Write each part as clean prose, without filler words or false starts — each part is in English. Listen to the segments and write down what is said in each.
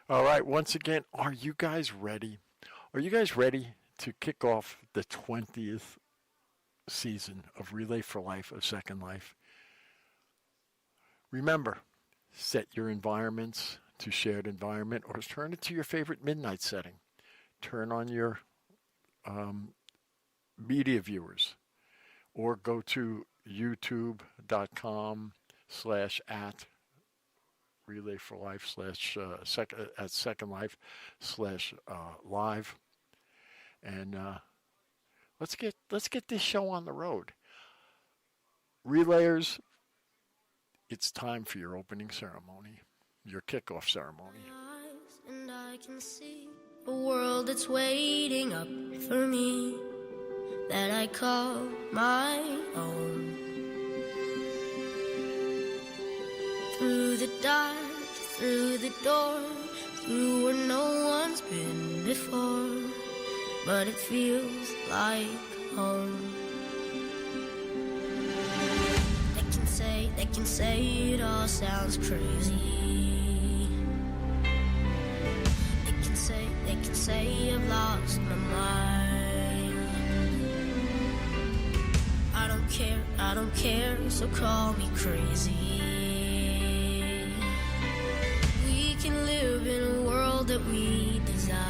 All right, once again, are you guys ready? Are you guys ready to kick off the 20th season of Relay for Life, A Second Life? Remember, set your environments to shared environment or turn it to your favorite midnight setting. Turn on your um, media viewers or go to youtube.com/at relay for life slash at second life slash live and let's get this show on the road. Relayers, it's time for your opening ceremony, your kickoff ceremony. And I can see a world that's waiting up for me, that I call my own. Through the dark, through the door, through where no one's been before, but it feels like home. They can say it all sounds crazy. They can say I've lost my mind. I don't care, so call me crazy. We can live in a world that we design.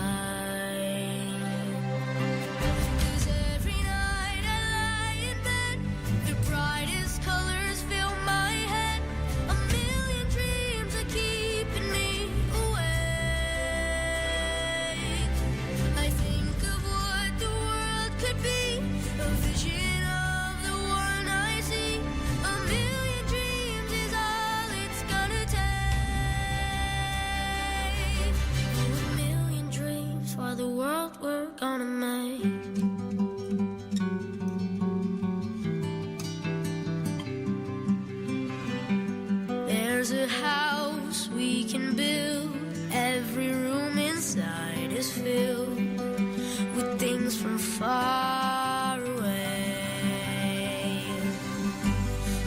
There's a house we can build. Every room inside is filled with things from far away.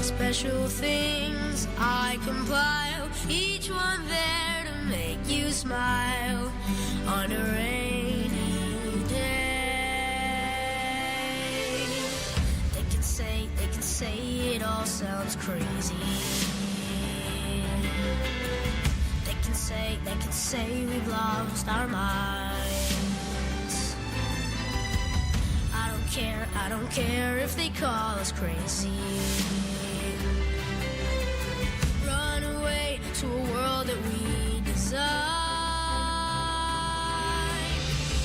Special things I compile, each one there to make you smile on a rainy day. They can say it all sounds crazy. They can say we've lost our minds. I don't care if they call us crazy. Run away to a world that we design.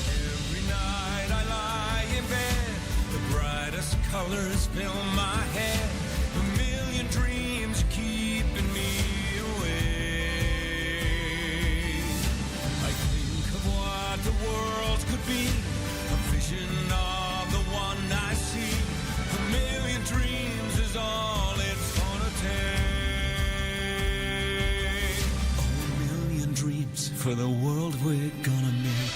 Every night I lie in bed, the brightest colors fill my head. A million dreams keeping me the world could be, a vision of the one I see. A million dreams is all it's gonna take. Oh, a million dreams for the world we're gonna make.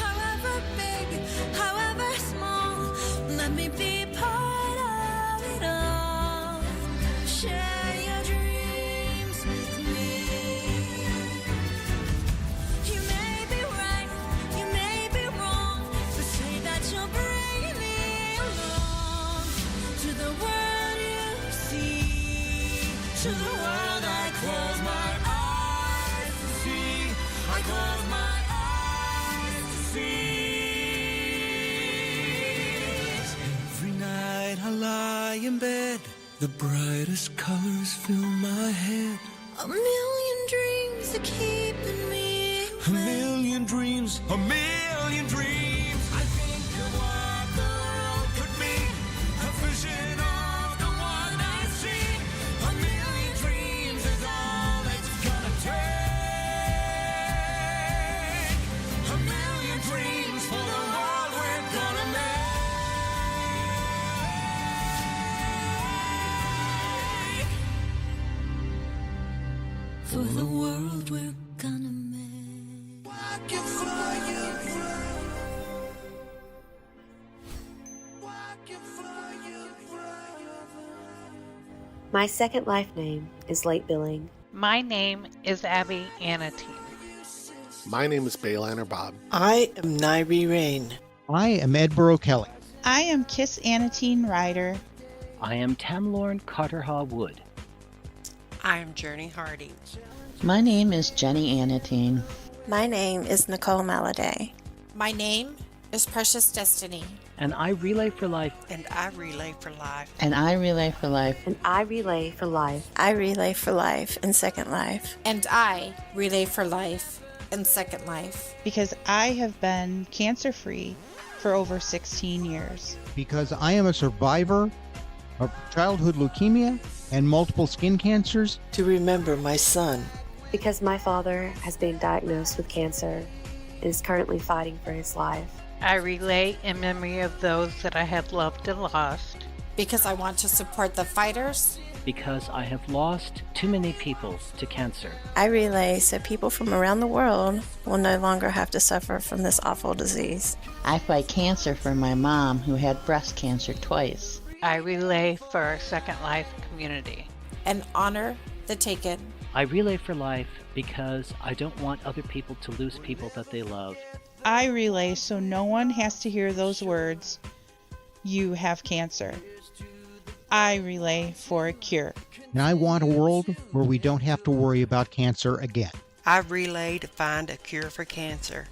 However big, however small, let me be part of it all. Share your dreams with me. You'll bring me along to the world you see, to the world I close my eyes to see. I close my eyes to see. Every night I lie in bed, the brightest colors fill my head. A million dreams are keeping me awake. A million dreams, a million dreams. For the world we're gonna make. Walking for you. Walking for you. My second life name is Late Billing. My name is Abby Anatine. My name is Bayliner Bob. I am Nairi Rain. I am Edboro Kelly. I am Kiss Anatine Ryder. I am Tamlorn Carterhaw Wood. I am Journey Hardy. My name is Jenny Anatine. My name is Nicole Maladay. My name is Precious Destiny. And I relay for life. And I relay for life. And I relay for life. And I relay for life. I relay for life and Second Life. And I relay for life and Second Life. Because I have been cancer-free for over 16 years. Because I am a survivor of childhood leukemia and multiple skin cancers. To remember my son. Because my father has been diagnosed with cancer and is currently fighting for his life. I relay in memory of those that I have loved and lost. Because I want to support the fighters. Because I have lost too many people to cancer. I relay so people from around the world will no longer have to suffer from this awful disease. I fight cancer for my mom who had breast cancer twice. I relay for our Second Life community. And honor the taken. I relay for life because I don't want other people to lose people that they love. I relay so no one has to hear those words, "You have cancer." I relay for a cure. And I want a world where we don't have to worry about cancer again. I relay to find a cure for cancer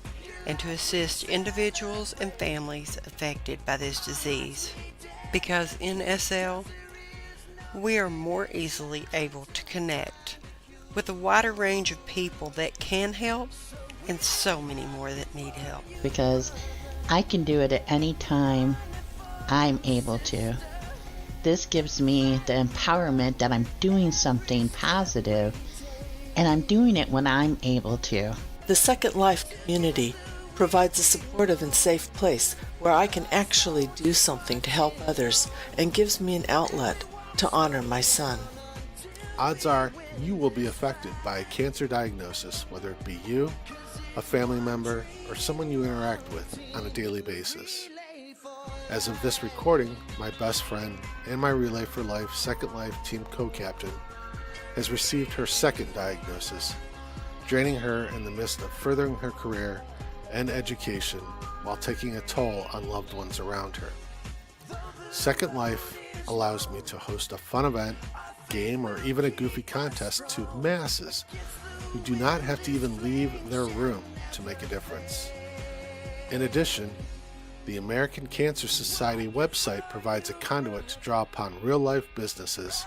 and to assist individuals and families affected by this disease. Because in SL, we are more easily able to connect with a wider range of people that can help and so many more that need help. Because I can do it at any time I'm able to. This gives me the empowerment that I'm doing something positive, and I'm doing it when I'm able to. The Second Life community provides a supportive and safe place where I can actually do something to help others and gives me an outlet to honor my son. Odds are you will be affected by a cancer diagnosis, whether it be you, a family member, or someone you interact with on a daily basis. As of this recording, my best friend and my Relay for Life Second Life team co-captain has received her second diagnosis, draining her in the midst of furthering her career and education while taking a toll on loved ones around her. Second Life allows me to host a fun event, game, or even a goofy contest to masses who do not have to even leave their room to make a difference. In addition, the American Cancer Society website provides a conduit to draw upon real-life businesses,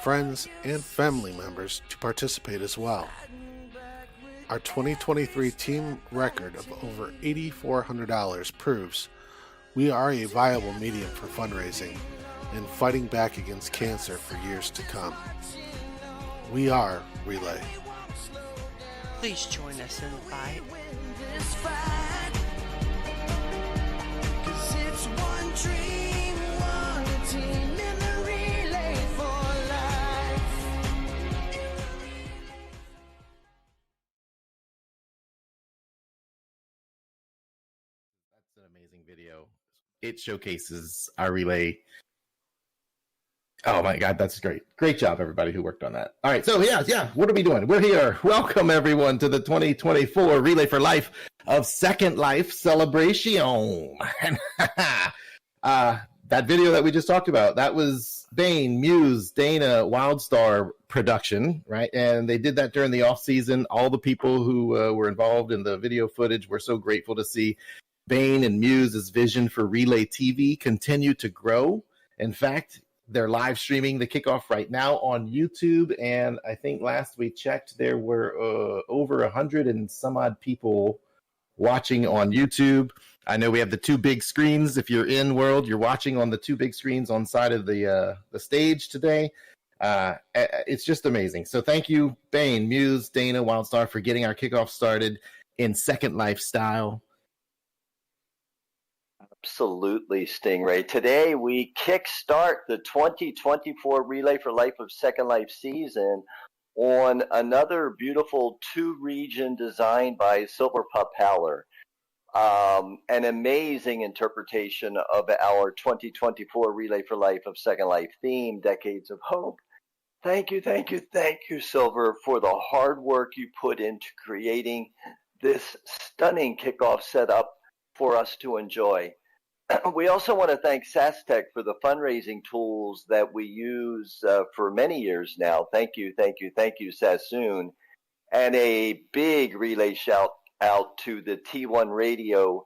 friends, and family members to participate as well. Our 2023 team record of over $8,400 proves we are a viable medium for fundraising and fighting back against cancer for years to come. We are Relay. Please join us in the fight. That's an amazing video. It showcases our relay. Oh my God, that's great. Great job, everybody who worked on that. All right, so yeah, what are we doing? We're here. Welcome, everyone, to the 2024 Relay for Life of Second Life Celebration. That video that we just talked about, that was Bane, Muse, Dana, Wildstar production, right? And they did that during the off season. All the people who were involved in the video footage were so grateful to see Bane and Muse's vision for Relay TV continue to grow. In fact, they're live streaming the kickoff right now on YouTube, and I think last we checked, there were over 100 and some odd people watching on YouTube. I know we have the two big screens. If you're in World, you're watching on the two big screens on side of the stage today. It's just amazing. So thank you, Bane, Muse, Dana, Wildstar, for getting our kickoff started in Second Life style. Absolutely, Stingray. Today we kickstart the 2024 Relay for Life of Second Life season on another beautiful two-region design by Silver Pup Howler. An amazing interpretation of our 2024 Relay for Life of Second Life theme, Decades of Hope. Thank you, Silver, for the hard work you put into creating this stunning kickoff setup for us to enjoy. We also want to thank SaskTech for the fundraising tools that we use for many years now. Thank you, thank you, thank you, Sassoon. And a big relay shout out to the T1 Radio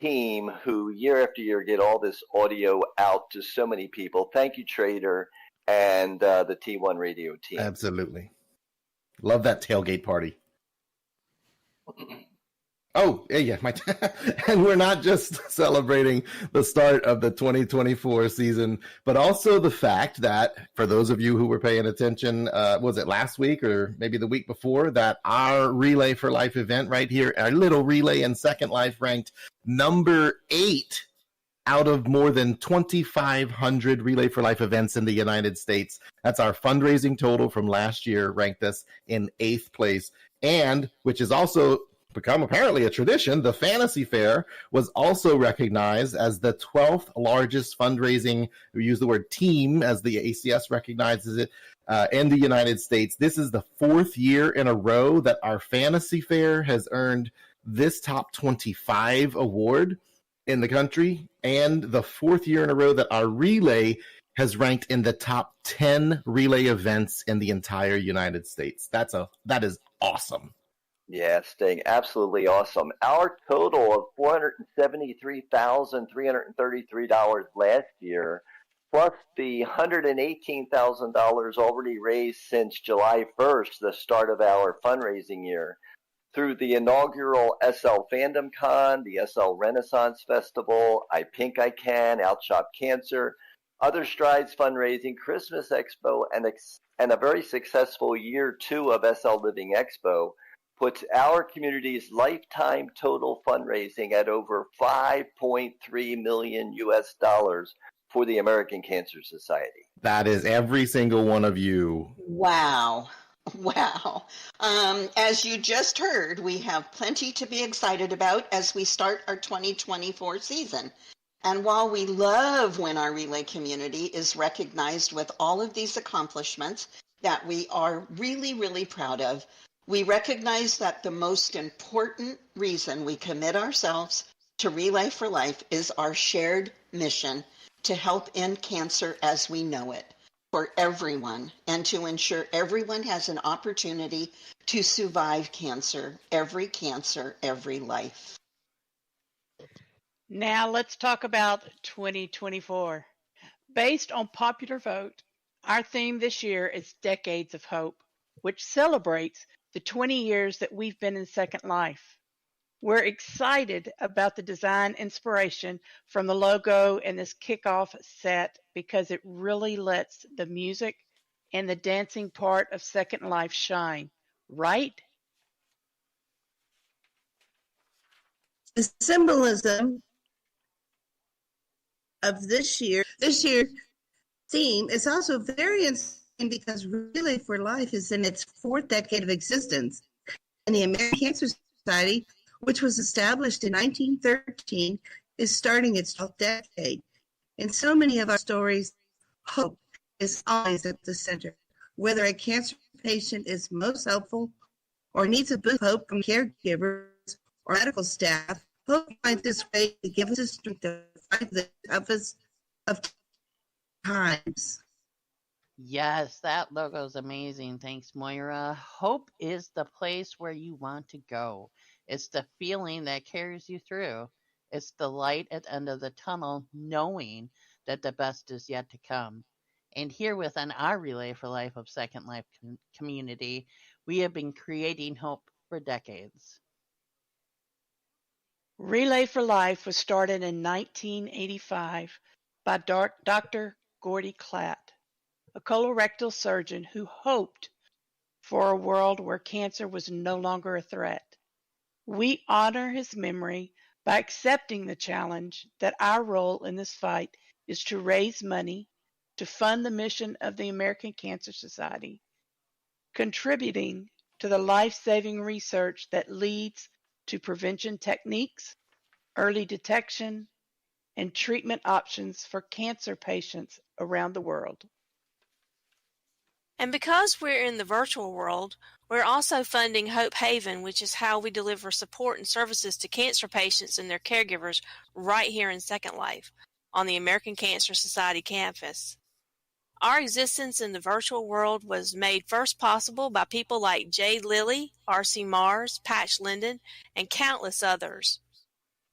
team who year after year get all this audio out to so many people. Thank you, Trader, and the T1 Radio team. Absolutely. Love that tailgate party. Oh, yeah. And we're not just celebrating the start of the 2024 season, but also the fact that, for those of you who were paying attention, was it last week or maybe the week before, that our Relay for Life event right here, our little relay in Second Life, ranked number 8 out of more than 2,500 Relay for Life events in the United States. That's our fundraising total from last year, ranked us in 8th place. And, which is also become apparently a tradition, the Fantasy Fair was also recognized as the 12th largest fundraising, we use the word team as the ACS recognizes it, in the United States. This is the 4th year in a row that our Fantasy Fair has earned this top 25 award in the country, and the 4th year in a row that our relay has ranked in the top 10 relay events in the entire United States. That is awesome. Yeah, Sting, absolutely awesome. Our total of $473,333 last year, plus the $118,000 already raised since July 1st, the start of our fundraising year, through the inaugural SL Fandom Con, the SL Renaissance Festival, I Pink I Can, Outshop Cancer, Other Strides Fundraising, Christmas Expo, and a very successful year 2 of SL Living Expo, puts our community's lifetime total fundraising at over $5.3 million for the American Cancer Society. That is every single one of you. Wow. Wow. As you just heard, we have plenty to be excited about as we start our 2024 season. And while we love when our relay community is recognized with all of these accomplishments that we are really, really proud of, we recognize that the most important reason we commit ourselves to Relay for Life is our shared mission to help end cancer as we know it for everyone and to ensure everyone has an opportunity to survive cancer, every life. Now let's talk about 2024. Based on popular vote, our theme this year is Decades of Hope, which celebrates the 20 years that we've been in Second Life. We're excited about the design inspiration from the logo and this kickoff set because it really lets the music and the dancing part of Second Life shine, right? The symbolism of this year theme is also very interesting because Relay for Life is in its 4th decade of existence. And the American Cancer Society, which was established in 1913, is starting its 12th decade. In so many of our stories, hope is always at the center. Whether a cancer patient is most helpful or needs a boost of hope from caregivers or medical staff, hope finds its way to give us the strength to fight the toughest of times. Yes, that logo is amazing. Thanks, Moira. Hope is the place where you want to go. It's the feeling that carries you through. It's the light at the end of the tunnel, knowing that the best is yet to come. And here within our Relay for Life of Second Life community, we have been creating hope for decades. Relay for Life was started in 1985 by Dr. Gordy Klatt, a colorectal surgeon who hoped for a world where cancer was no longer a threat. We honor his memory by accepting the challenge that our role in this fight is to raise money to fund the mission of the American Cancer Society, contributing to the life-saving research that leads to prevention techniques, early detection, and treatment options for cancer patients around the world. And because we're in the virtual world, we're also funding Hope Haven, which is how we deliver support and services to cancer patients and their caregivers right here in Second Life on the American Cancer Society campus. Our existence in the virtual world was made first possible by people like Jay Lilly, R.C. Mars, Patch Linden, and countless others.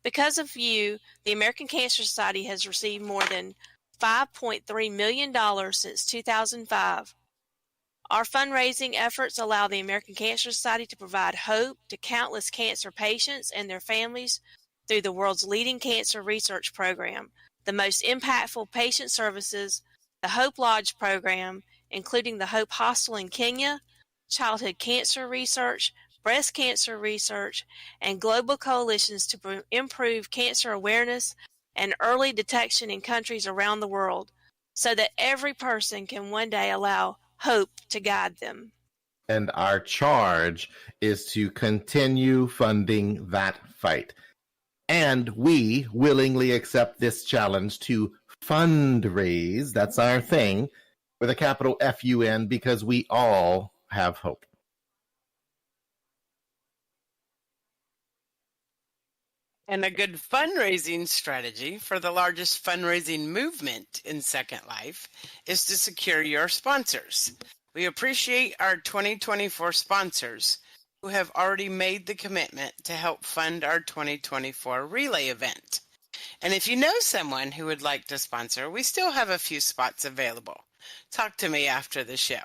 Because of you, the American Cancer Society has received more than $5.3 million since 2005. Our fundraising efforts allow the American Cancer Society to provide hope to countless cancer patients and their families through the world's leading cancer research program, the most impactful patient services, the Hope Lodge program, including the Hope Hostel in Kenya, childhood cancer research, breast cancer research, and global coalitions to improve cancer awareness and early detection in countries around the world, so that every person can one day allow hope to guide them. And our charge is to continue funding that fight. And we willingly accept this challenge to fundraise, that's our thing, with a capital F-U-N, because we all have hope. And a good fundraising strategy for the largest fundraising movement in Second Life is to secure your sponsors. We appreciate our 2024 sponsors who have already made the commitment to help fund our 2024 relay event. And if you know someone who would like to sponsor, we still have a few spots available. Talk to me after the show.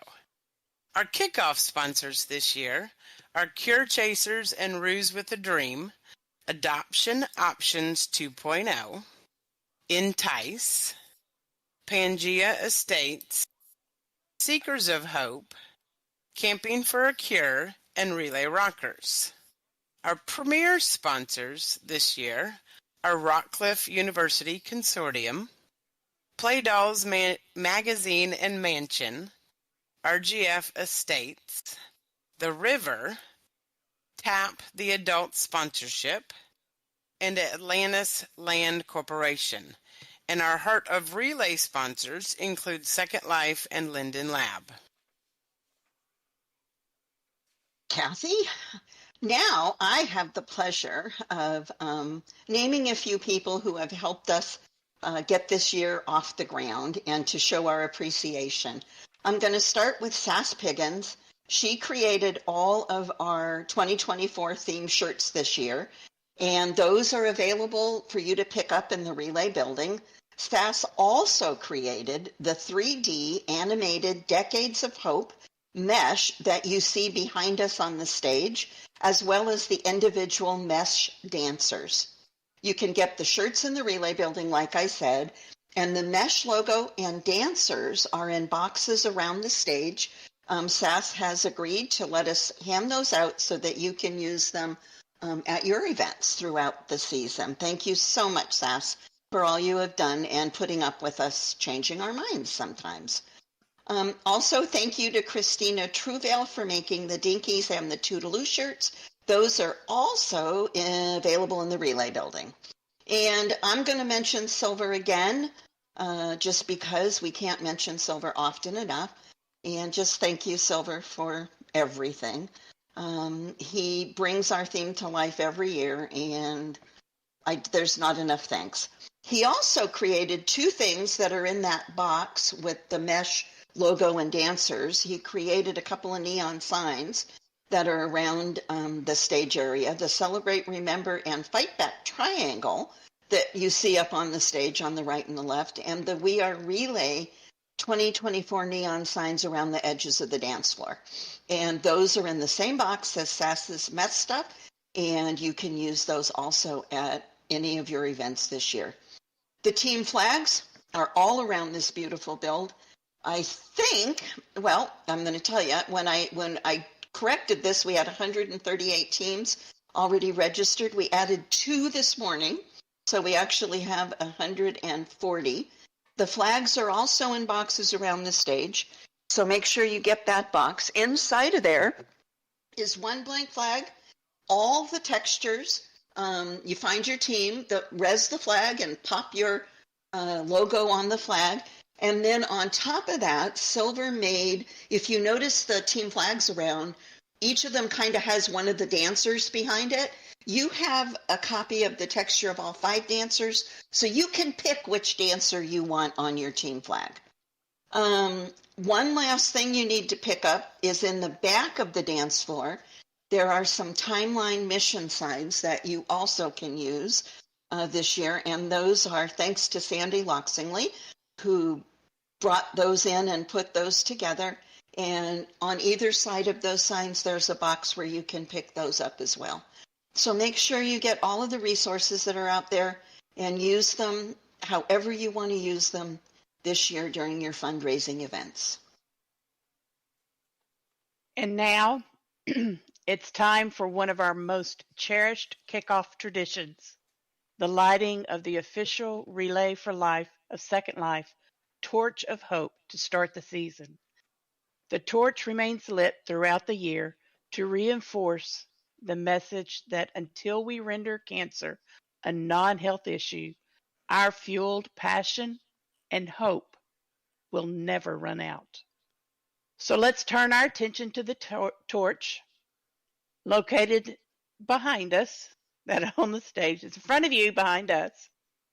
Our kickoff sponsors this year are Cure Chasers and Ruse with a Dream, Adoption Options 2.0, Entice, Pangea Estates, Seekers of Hope, Camping for a Cure, and Relay Rockers. Our premier sponsors this year are Rockcliffe University Consortium, Play Dolls Magazine and Mansion, RGF Estates, The River, TAP the Adult Sponsorship, and Atlantis Land Corporation. And our Heart of Relay sponsors include Second Life and Linden Lab. Kathy, now I have the pleasure of naming a few people who have helped us get this year off the ground and to show our appreciation. I'm going to start with Sass Piggins. She created all of our 2024 theme shirts this year, and those are available for you to pick up in the Relay building. Sass also created the 3D animated Decades of Hope mesh that you see behind us on the stage, as well as the individual mesh dancers. You can get the shirts in the Relay building, like I said, and the mesh logo and dancers are in boxes around the stage. Sass has agreed to let us hand those out so that you can use them at your events throughout the season. Thank you so much, Sass, for all you have done and putting up with us changing our minds sometimes. Also, thank you to Christina Truevale for making the Dinkies and the Toodaloo shirts. Those are also available in the Relay building. And I'm going to mention Silver again, just because we can't mention Silver often enough. And just thank you, Silver, for everything. He brings our theme to life every year, and there's not enough thanks. He also created two things that are in that box with the mesh logo and dancers. He created a couple of neon signs that are around the stage area, the Celebrate, Remember, and Fight Back triangle that you see up on the stage on the right and the left, and the We Are Relay 2024 neon signs around the edges of the dance floor. And those are in the same box as Sass's mess stuff, and you can use those also at any of your events this year. The team flags are all around this beautiful build. I think, well, I'm going to tell you, when I corrected this, we had 138 teams already registered. We added 2 this morning, so we actually have 140. The flags are also in boxes around the stage, so make sure you get that box. Inside of there is one blank flag, all the textures. You find your team, res the flag, and pop your logo on the flag. And then on top of that, Silver made, if you notice the team flags around, each of them kind of has one of the dancers behind it. You have a copy of the texture of all 5 dancers, so you can pick which dancer you want on your team flag. One last thing you need to pick up is in the back of the dance floor, there are some timeline mission signs that you also can use this year, and those are thanks to Sandy Loxingley, who brought those in and put those together. And on either side of those signs, there's a box where you can pick those up as well. So make sure you get all of the resources that are out there and use them however you want to use them this year during your fundraising events. And now it's time for one of our most cherished kickoff traditions, the lighting of the official Relay for Life of Second Life Torch of Hope to start the season. The torch remains lit throughout the year to reinforce the message that until we render cancer a non-health issue, our fueled passion and hope will never run out. So let's turn our attention to the torch located behind us, that on the stage. It's in front of you, behind us,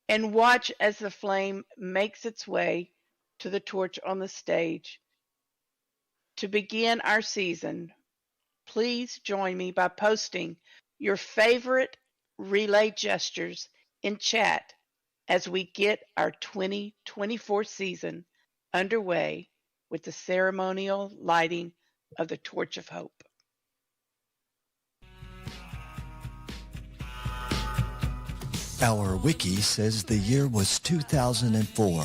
and watch as the flame makes its way to the torch on the stage. To begin our season, please join me by posting your favorite relay gestures in chat as we get our 2024 season underway with the ceremonial lighting of the Torch of Hope. Our wiki says the year was 2004,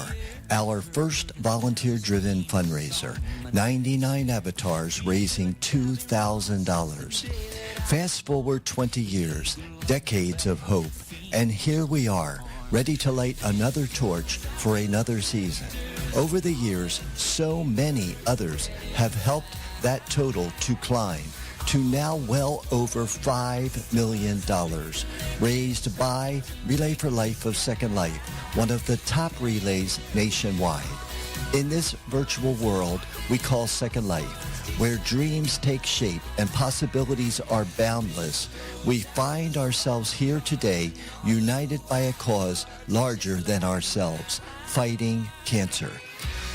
our first volunteer-driven fundraiser, 99 avatars raising $2,000. Fast forward 20 years, decades of hope, and here we are, ready to light another torch for another season. Over the years, so many others have helped that total to climb to now well over $5 million, raised by Relay for Life of Second Life, one of the top relays nationwide. In this virtual world we call Second Life, where dreams take shape and possibilities are boundless, we find ourselves here today united by a cause larger than ourselves, fighting cancer.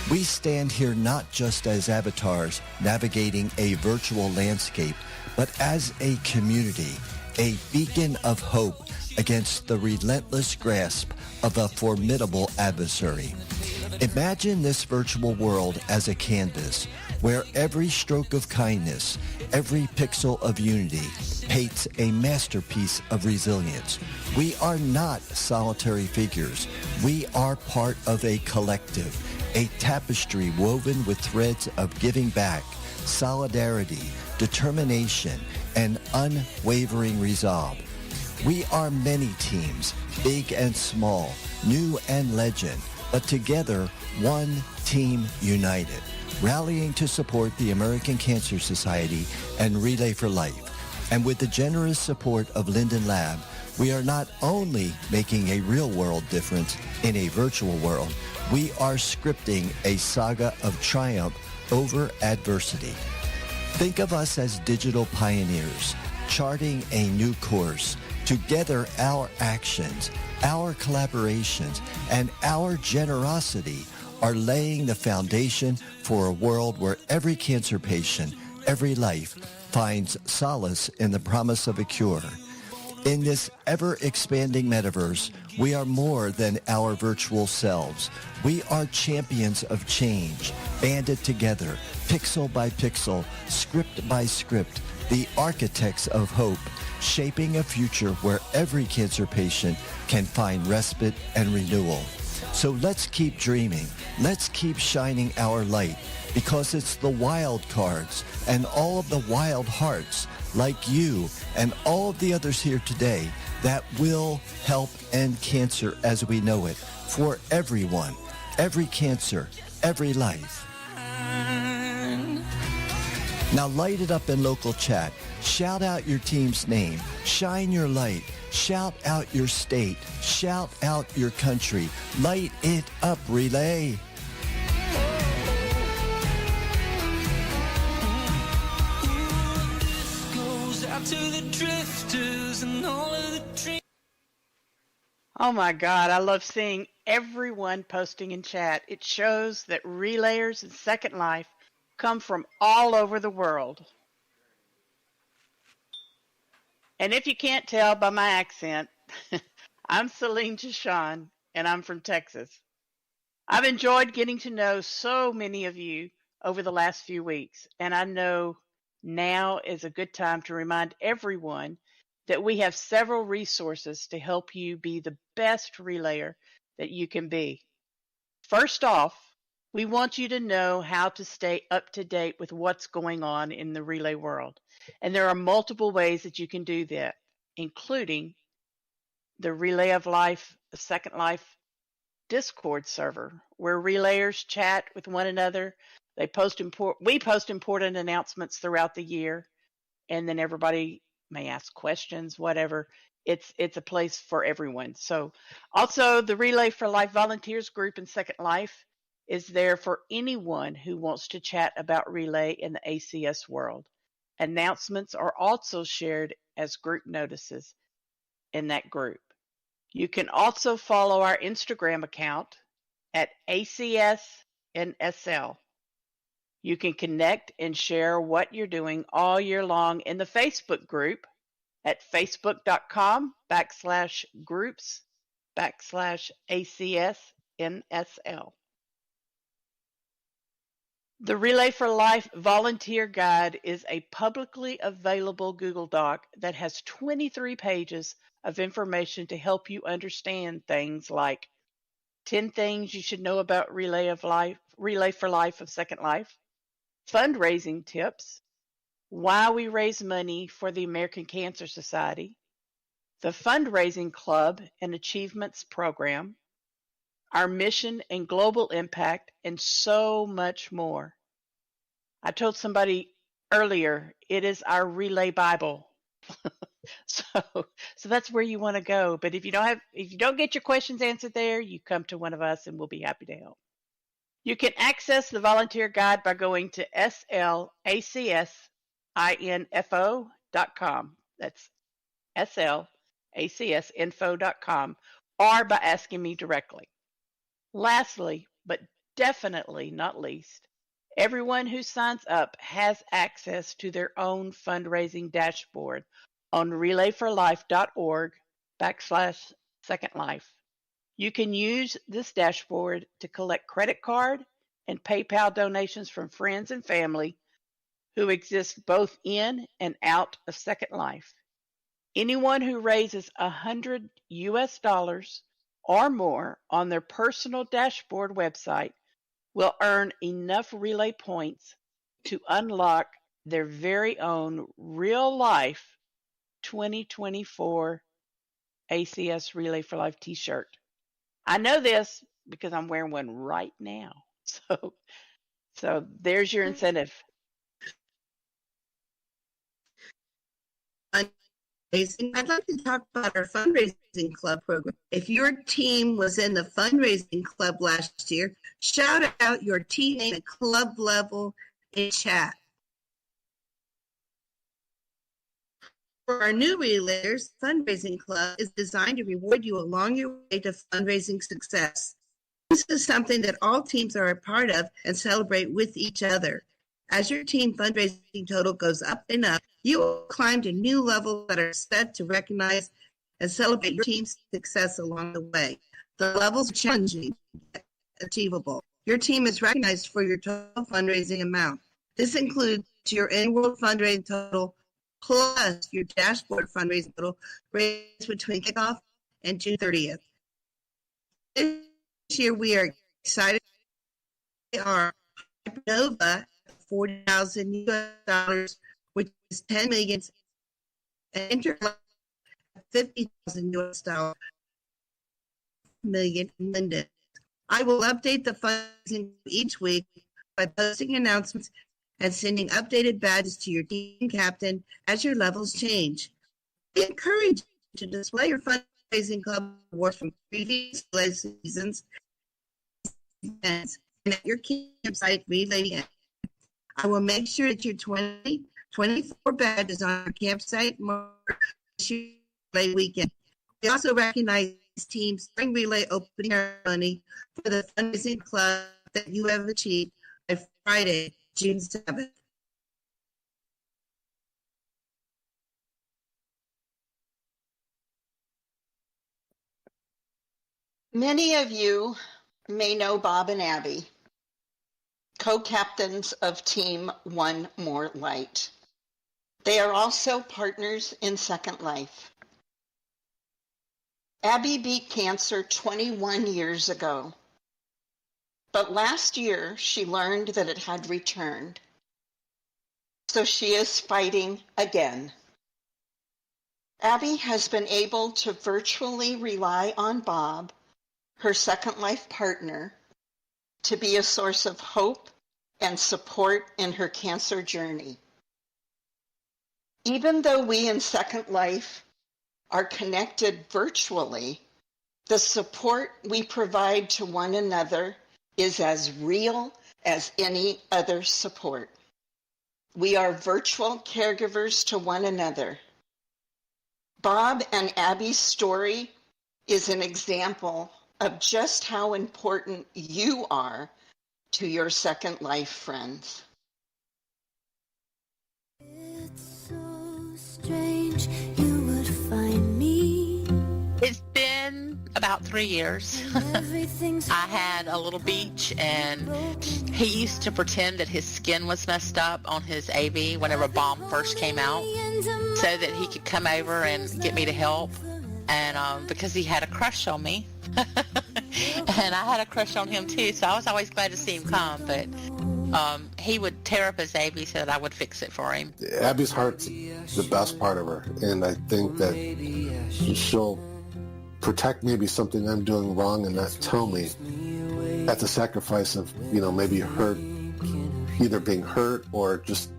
We stand here not just as avatars navigating a virtual landscape, but as a community, a beacon of hope against the relentless grasp of a formidable adversary. Imagine this virtual world as a canvas where every stroke of kindness, every pixel of unity paints a masterpiece of resilience. We are not solitary figures. We are part of a collective, a tapestry woven with threads of giving back, solidarity, determination, and unwavering resolve. We are many teams, big and small, new and legend, but together, one team united, rallying to support the American Cancer Society and Relay for Life. And with the generous support of Linden Lab, we are not only making a real-world difference in a virtual world, we are scripting a saga of triumph over adversity. Think of us as digital pioneers, charting a new course. Together, our actions, our collaborations, and our generosity are laying the foundation for a world where every cancer patient, every life, finds solace in the promise of a cure. In this ever-expanding metaverse, we are more than our virtual selves. We are champions of change, banded together, pixel by pixel, script by script, the architects of hope, shaping a future where every cancer patient can find respite and renewal. So let's keep dreaming. Let's keep shining our light, because it's the wild cards and all of the wild hearts like you and all of the others here today that will help end cancer as we know it for everyone, every cancer, every life. Now light it up in local chat. Shout out your team's name. Shine your light. Shout out your state. Shout out your country. Light it up, Relay. to the drifters and all of the dreams. Oh my God, I love seeing everyone posting in chat. It shows that relayers in Second Life come from all over the world. And if you can't tell by my accent, I'm Celine Chashon, and I'm from Texas. I've enjoyed getting to know so many of you over the last few weeks, and I know now is a good time to remind everyone that we have several resources to help you be the best relayer that you can be. First off, we want you to know how to stay up to date with what's going on in the relay world. And there are multiple ways that you can do that, including the Relay of Life, the Second Life Discord server, where relayers chat with one another. We post important announcements throughout the year, and then everybody may ask questions, whatever. It's a place for everyone. So also the Relay for Life Volunteers group in Second Life is there for anyone who wants to chat about Relay in the ACS world. Announcements are also shared as group notices in that group. You can also follow our Instagram account at ACSNSL. You can connect and share what you're doing all year long in the Facebook group at facebook.com/groups/ACSNSL. The Relay for Life Volunteer Guide is a publicly available Google Doc that has 23 pages of information to help you understand things like 10 things you should know about Relay for Life of Second Life, fundraising tips, why we raise money for the American Cancer Society, the Fundraising Club and Achievements Program, our mission and global impact, and so much more. I told somebody earlier, it is our Relay Bible. So that's where you want to go. But if you don't get your questions answered there, you come to one of us and we'll be happy to help. You can access the volunteer guide by going to slacsinfo.com. That's slacsinfo.com, or by asking me directly. Lastly, but definitely not least, everyone who signs up has access to their own fundraising dashboard on relayforlife.org/Second Life. You can use this dashboard to collect credit card and PayPal donations from friends and family who exist both in and out of Second Life. Anyone who raises $100 or more on their personal dashboard website will earn enough Relay points to unlock their very own real-life 2024 ACS Relay for Life t-shirt. I know this because I'm wearing one right now. So there's your incentive. I'd like to talk about our fundraising club program. If your team was in the fundraising club last year, shout out your team name at club level in chat. For our new relayers, Fundraising Club is designed to reward you along your way to fundraising success. This is something that all teams are a part of and celebrate with each other. As your team fundraising total goes up and up, you will climb to new levels that are set to recognize and celebrate your team's success along the way. The levels are challenging, yet achievable. Your team is recognized for your total fundraising amount. This includes your in-world fundraising total plus your dashboard fundraising total raised between kickoff and June 30th. This year, we are excited. Our Hypernova, $40,000, which is $10 million, and Interlock, $50,000 million in Linden. I will update the fundraising each week by posting announcements and sending updated badges to your team captain as your levels change. We encourage you to display your fundraising club awards from previous seasons and at your campsite relay. I will make sure that your 2024 24 badges on our campsite relay weekend. We also recognize Team Spring Relay opening ceremony for the fundraising club that you have achieved by Friday, June 7th. Many of you may know Bob and Abby, co-captains of Team One More Light. They are also partners in Second Life. Abby beat cancer 21 years ago, but last year she learned that it had returned. So she is fighting again. Abby has been able to virtually rely on Bob, her Second Life partner, to be a source of hope and support in her cancer journey. Even though we in Second Life are connected virtually, the support we provide to one another is as real as any other support. We are virtual caregivers to one another. Bob and Abby's story is an example of just how important you are to your Second Life friends. Strange, you would find me. It's been about 3 years. I had a little beach, and he used to pretend that his skin was messed up on his AV whenever Bomb first came out, so that he could come over and get me to help. And because he had a crush on me, and I had a crush on him too, so I was always glad to see him come. But he would tear up his AV so that I would fix it for him. Abby's heart's the best part of her, and I think that she'll protect maybe something I'm doing wrong and not tell me at the sacrifice of, maybe her either being hurt or just,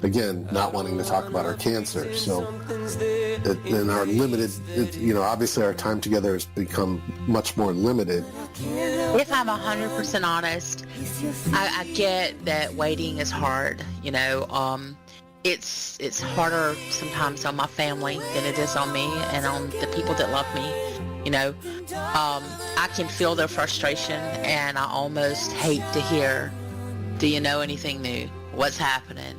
again, not wanting to talk about her cancer. So in our limited, obviously our time together has become much more limited. If I'm 100% honest, I get that waiting is hard. It's harder sometimes on my family than it is on me and on the people that love me. I can feel their frustration, and I almost hate to hear, do you know anything new? What's happening?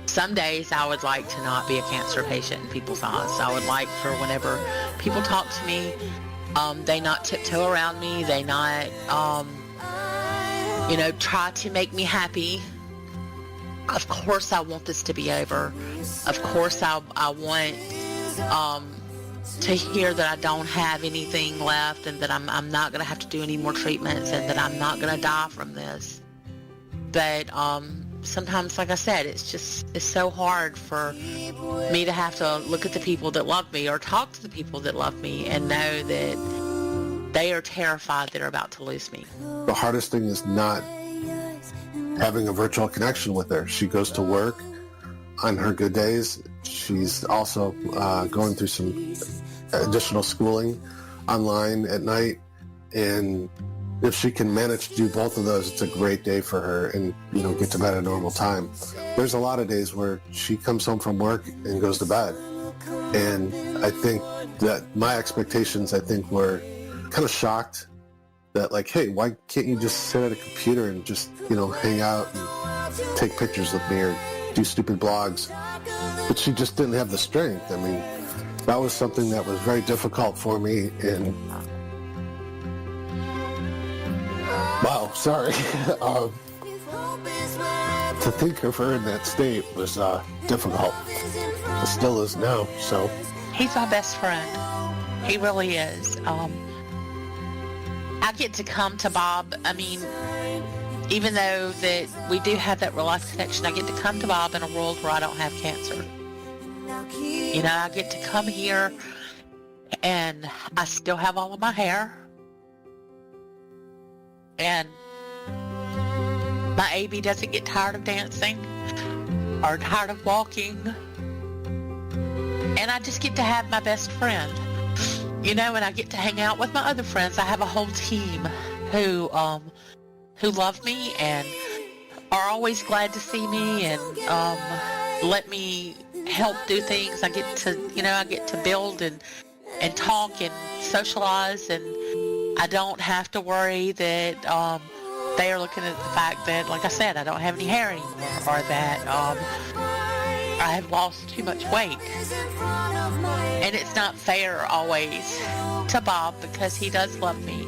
Some days I would like to not be a cancer patient in people's eyes. I would like for whenever people talk to me, they not tiptoe around me. They not, try to make me happy. Of course I want this to be over. Of course I want to hear that I don't have anything left, and that I'm not going to have to do any more treatments, and that I'm not going to die from this. But sometimes, like I said, it's so hard for me to have to look at the people that love me or talk to the people that love me and know that they are terrified they're about to lose me. The hardest thing is not having a virtual connection with her. She goes to work on her good days. She's also going through some additional schooling online at night, and if she can manage to do both of those, it's a great day for her, and get to bed at a normal time. There's a lot of days where she comes home from work and goes to bed, and I think that my expectations, were kind of shocked that, like, hey, why can't you just sit at a computer and just hang out and take pictures with me or do stupid blogs? But she just didn't have the strength. I mean, that was something that was very difficult for me, and wow, sorry. To think of her in that state was difficult. It still is now, so. He's my best friend. He really is. I get to come to Bob. I mean, even though that we do have that real life connection, I get to come to Bob in a world where I don't have cancer. I get to come here, and I still have all of my hair. And my AV doesn't get tired of dancing or tired of walking. And I just get to have my best friend. And I get to hang out with my other friends. I have a whole team who love me and are always glad to see me and let me help do things. I get to build and talk and socialize, and I don't have to worry that they are looking at the fact that, like I said, I don't have any hair anymore, or that I have lost too much weight. And it's not fair always to Bob, because he does love me.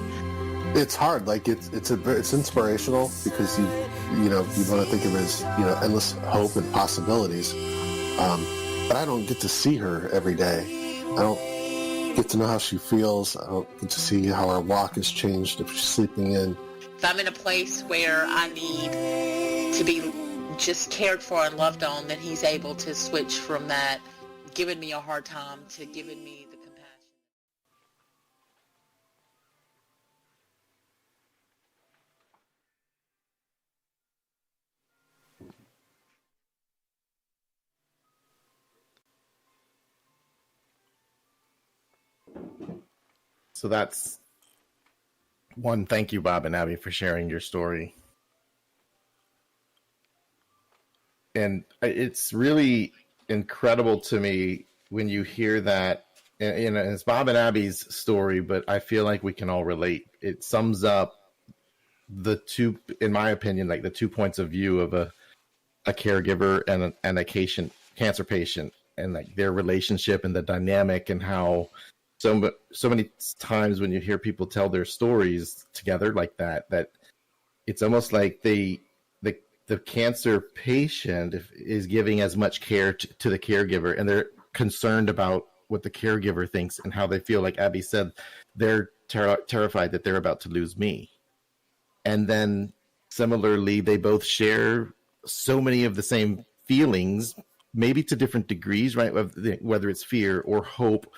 It's hard. Like it's inspirational, because you want to think of it as endless hope and possibilities. But I don't get to see her every day. I don't get to know how she feels. I don't get to see how her walk has changed if she's sleeping in. If I'm in a place where I need to be just cared for and loved on, then he's able to switch from that giving me a hard time to giving me the compassion. So that's one. Thank you, Bob and Abby, for sharing your story. And it's really incredible to me when you hear that. It's Bob and Abby's story, but I feel like we can all relate. It sums up the two, in my opinion, like the 2 points of view of a caregiver and a cancer patient, and like their relationship and the dynamic, and how so many times when you hear people tell their stories together like that it's almost like the cancer patient is giving as much care to the caregiver, and they're concerned about what the caregiver thinks and how they feel. Like Abby said, they're terrified that they're about to lose me. And then similarly, they both share so many of the same feelings, maybe to different degrees, right? Whether it's fear or hope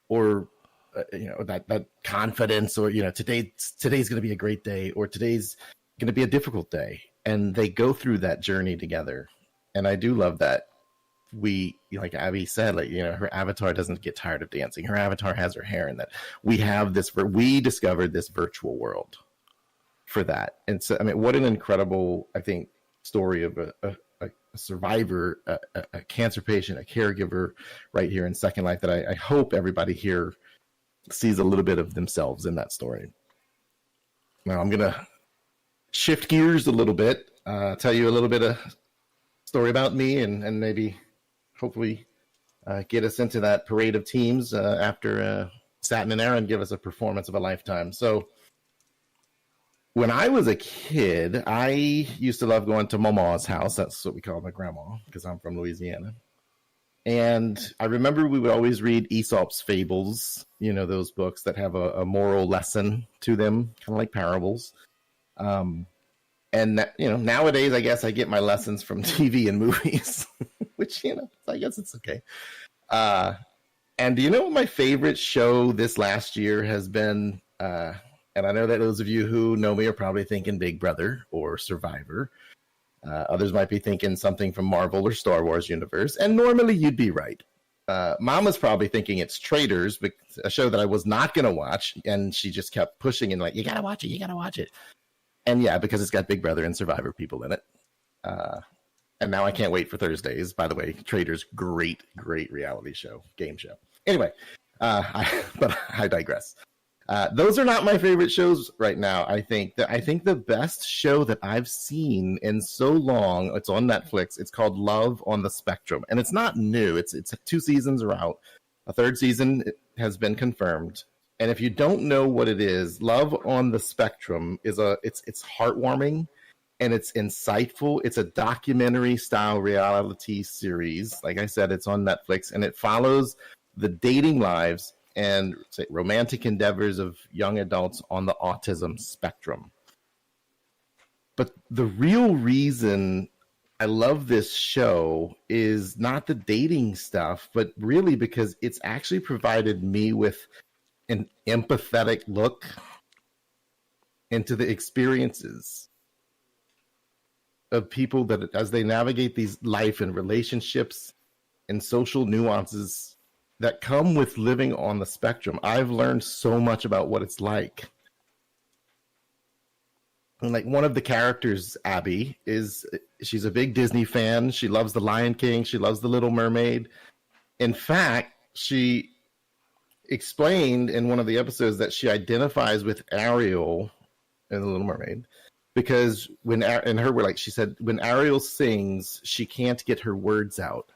or that confidence, or today's going to be a great day, or today's going to be a difficult day, and they go through that journey together. And I do love that like Abby said, her avatar doesn't get tired of dancing. Her avatar has her hair, and that we discovered this virtual world for that. And so, I mean, what an incredible, I think, story of a survivor, a cancer patient, a caregiver right here in Second Life, that I hope everybody here sees a little bit of themselves in that story. Now I'm going to shift gears a little bit, tell you a little bit of story about me, and maybe hopefully get us into that parade of teams after Satin and Aaron give us a performance of a lifetime. So when I was a kid, I used to love going to Mama's house. That's what we call my grandma, because I'm from Louisiana. And I remember we would always read Aesop's Fables, those books that have a moral lesson to them, kind of like parables. And that, nowadays, I guess I get my lessons from TV and movies, which, I guess it's okay. And do you know what my favorite show this last year has been? And I know that those of you who know me are probably thinking Big Brother or Survivor. Others might be thinking something from Marvel or Star Wars universe. And normally you'd be right. Mama's probably thinking it's Traitors, a show that I was not going to watch. And she just kept pushing and like, you got to watch it. You got to watch it. And yeah, because it's got Big Brother and Survivor people in it. And now I can't wait for Thursdays. By the way, Traitors, great reality show, game show. Anyway, but I digress. Those are not my favorite shows right now. I think the best show that I've seen in so long, it's on Netflix. It's called Love on the Spectrum, and it's not new. It's 2 seasons are out. A 3rd season has been confirmed. And if you don't know what it is, Love on the Spectrum is it's heartwarming and it's insightful. It's a documentary style reality series. Like I said, it's on Netflix, and it follows the dating lives and romantic endeavors of young adults on the autism spectrum. But the real reason I love this show is not the dating stuff, but really because it's actually provided me with an empathetic look into the experiences of people that as they navigate these life and relationships and social nuances that come with living on the spectrum. I've learned so much about what it's like. And like one of the characters, Abby, she's a big Disney fan. She loves The Lion King. She loves The Little Mermaid. In fact, she explained in one of the episodes that she identifies with Ariel in The Little Mermaid because she said, when Ariel sings, she can't get her words out.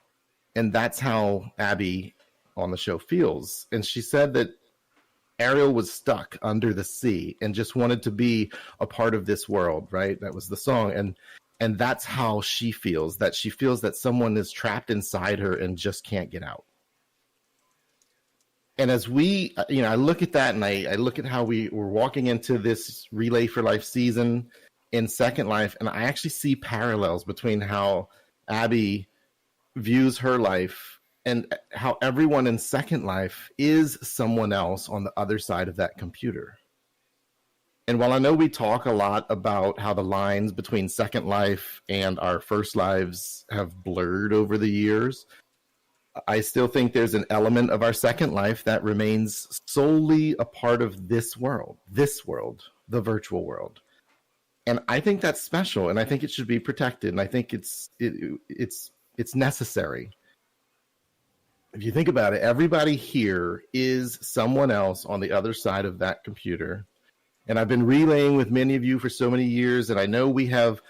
And that's how Abby on the show feels. And she said that Ariel was stuck under the sea and just wanted to be a part of this world, right? That was the song. And that's how she feels, that she feels that someone is trapped inside her and just can't get out. And as I look at that and I look at how we're walking into this Relay for Life season in Second Life, and I actually see parallels between how Abby views her life and how everyone in Second Life is someone else on the other side of that computer. And while I know we talk a lot about how the lines between Second Life and our first lives have blurred over the years, I still think there's an element of our Second Life that remains solely a part of this world, the virtual world. And I think that's special, and I think it should be protected, and I think it's necessary. If you think about it, everybody here is someone else on the other side of that computer. And I've been relaying with many of you for so many years, and I know we have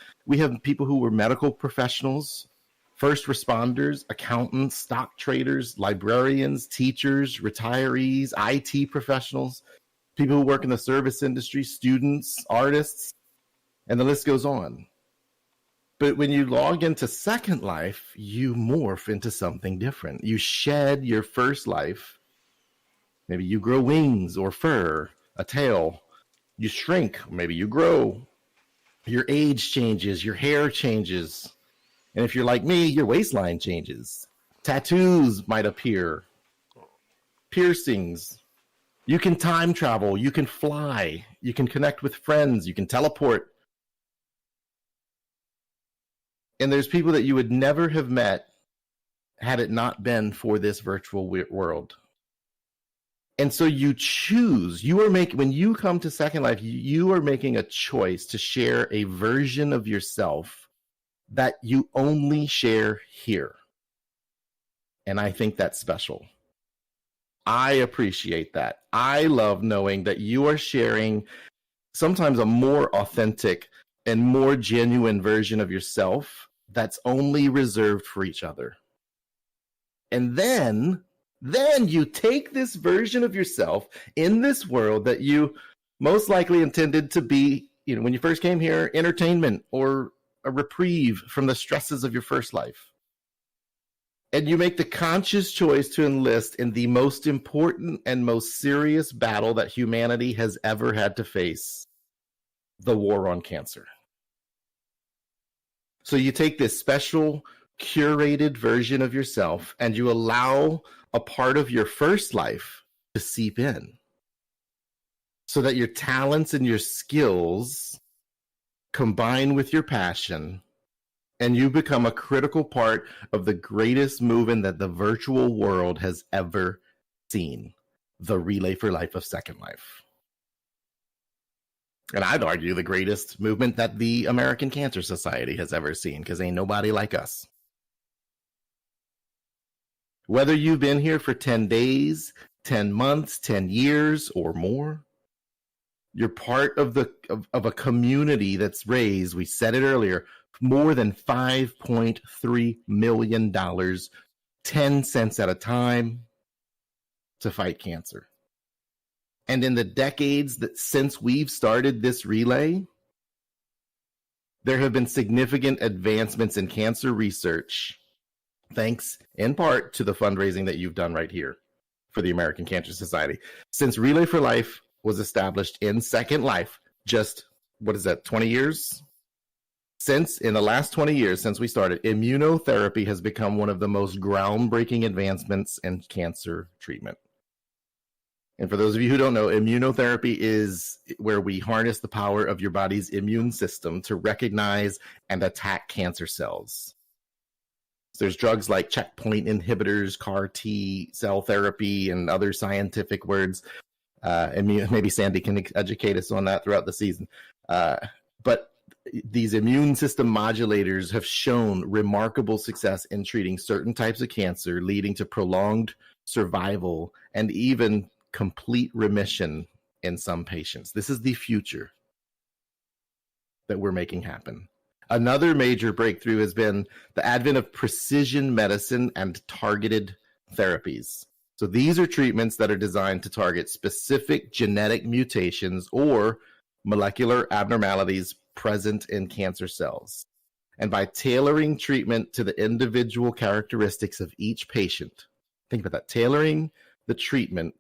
people who were medical professionals, first responders, accountants, stock traders, librarians, teachers, retirees, IT professionals, people who work in the service industry, students, artists, and the list goes on. But when you log into Second Life, you morph into something different. You shed your first life. Maybe you grow wings or fur, a tail. You shrink, maybe you grow. Your age changes, your hair changes. And if you're like me, your waistline changes. Tattoos might appear. Piercings. You can time travel. You can fly. You can connect with friends. You can teleport. And there's people that you would never have met had it not been for this virtual world. And so you choose, when you come to Second Life, you are making a choice to share a version of yourself that you only share here. And I think that's special. I appreciate that. I love knowing that you are sharing sometimes a more authentic and more genuine version of yourself that's only reserved for each other. And then you take this version of yourself in this world that you most likely intended to be, when you first came here, entertainment or a reprieve from the stresses of your first life. And you make the conscious choice to enlist in the most important and most serious battle that humanity has ever had to face, the war on cancer. So you take this special, curated version of yourself and you allow a part of your first life to seep in so that your talents and your skills combine with your passion and you become a critical part of the greatest movement that the virtual world has ever seen, the Relay for Life of Second Life. And I'd argue the greatest movement that the American Cancer Society has ever seen, because ain't nobody like us. Whether you've been here for 10 days, 10 months, 10 years, or more, you're part of a community that's raised, we said it earlier, more than $5.3 million, 10 cents at a time, to fight cancer. And in the decades since we've started this relay, there have been significant advancements in cancer research, thanks in part to the fundraising that you've done right here for the American Cancer Society. Since Relay for Life was established in Second Life, just, 20 years? In the last 20 years since we started, immunotherapy has become one of the most groundbreaking advancements in cancer treatment. And for those of you who don't know, immunotherapy is where we harness the power of your body's immune system to recognize and attack cancer cells. So there's drugs like checkpoint inhibitors, CAR T cell therapy, and other scientific words. And maybe Sandy can educate us on that throughout the season. But these immune system modulators have shown remarkable success in treating certain types of cancer, leading to prolonged survival and even complete remission in some patients. This is the future that we're making happen. Another major breakthrough has been the advent of precision medicine and targeted therapies. So these are treatments that are designed to target specific genetic mutations or molecular abnormalities present in cancer cells. And by tailoring treatment to the individual characteristics of each patient, think about that, tailoring the treatment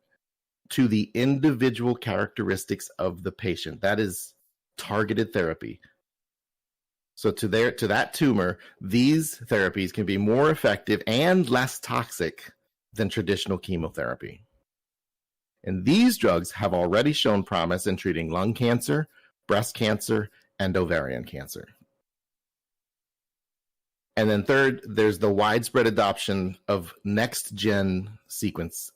to the individual characteristics of the patient. That is targeted therapy. So to that tumor, these therapies can be more effective and less toxic than traditional chemotherapy. And these drugs have already shown promise in treating lung cancer, breast cancer, and ovarian cancer. And then third, there's the widespread adoption of next-gen sequence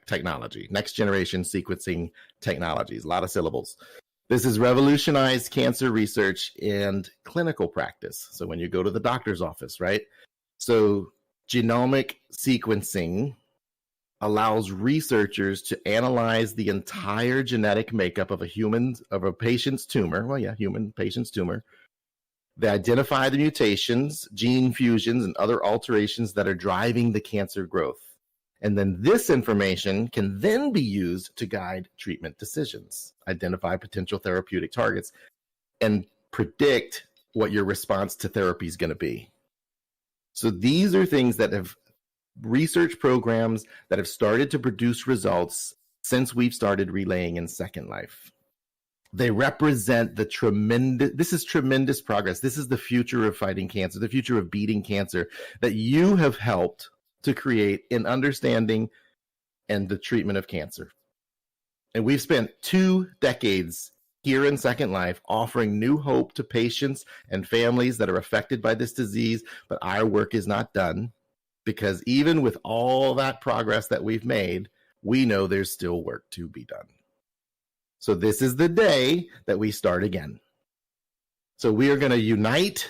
technology, next-generation sequencing technologies, a lot of syllables. This has revolutionized cancer research and clinical practice. So when you go to the doctor's office, right? So genomic sequencing allows researchers to analyze the entire genetic makeup of a patient's tumor. Human patient's tumor. They identify the mutations, gene fusions, and other alterations that are driving the cancer growth. And then this information can then be used to guide treatment decisions, identify potential therapeutic targets, and predict what your response to therapy is going to be. So these are things that have research programs that have started to produce results since we've started relaying in Second Life. They represent this is tremendous progress. This is the future of fighting cancer, the future of beating cancer that you have helped to create in understanding and the treatment of cancer. And we've spent 2 decades here in Second Life offering new hope to patients and families that are affected by this disease, but our work is not done because even with all that progress that we've made, we know there's still work to be done. So this is the day that we start again. So we are going to unite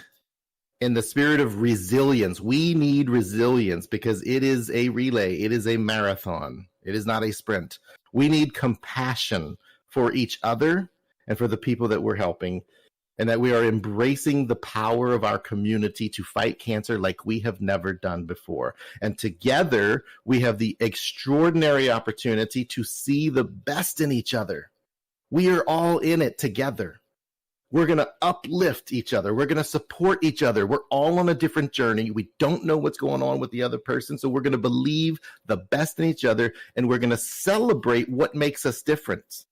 in the spirit of resilience. We need resilience because it is a relay. It is a marathon. It is not a sprint. We need compassion for each other and for the people that we're helping, and that we are embracing the power of our community to fight cancer like we have never done before. And together, we have the extraordinary opportunity to see the best in each other. We are all in it together. We're going to uplift each other. We're going to support each other. We're all on a different journey. We don't know what's going on with the other person, so we're going to believe the best in each other, and we're going to celebrate what makes us different.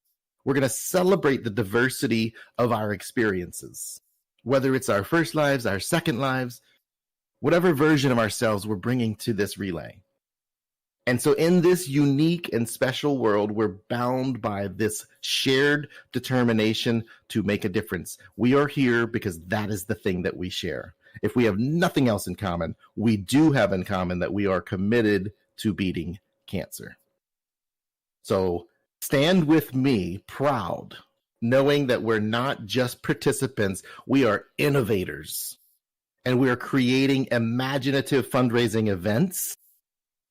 We're going to celebrate the diversity of our experiences, whether it's our first lives, our second lives, whatever version of ourselves we're bringing to this relay. And so in this unique and special world, we're bound by this shared determination to make a difference. We are here because that is the thing that we share. If we have nothing else in common, we do have in common that we are committed to beating cancer. So stand with me, proud, knowing that we're not just participants, we are innovators. And we are creating imaginative fundraising events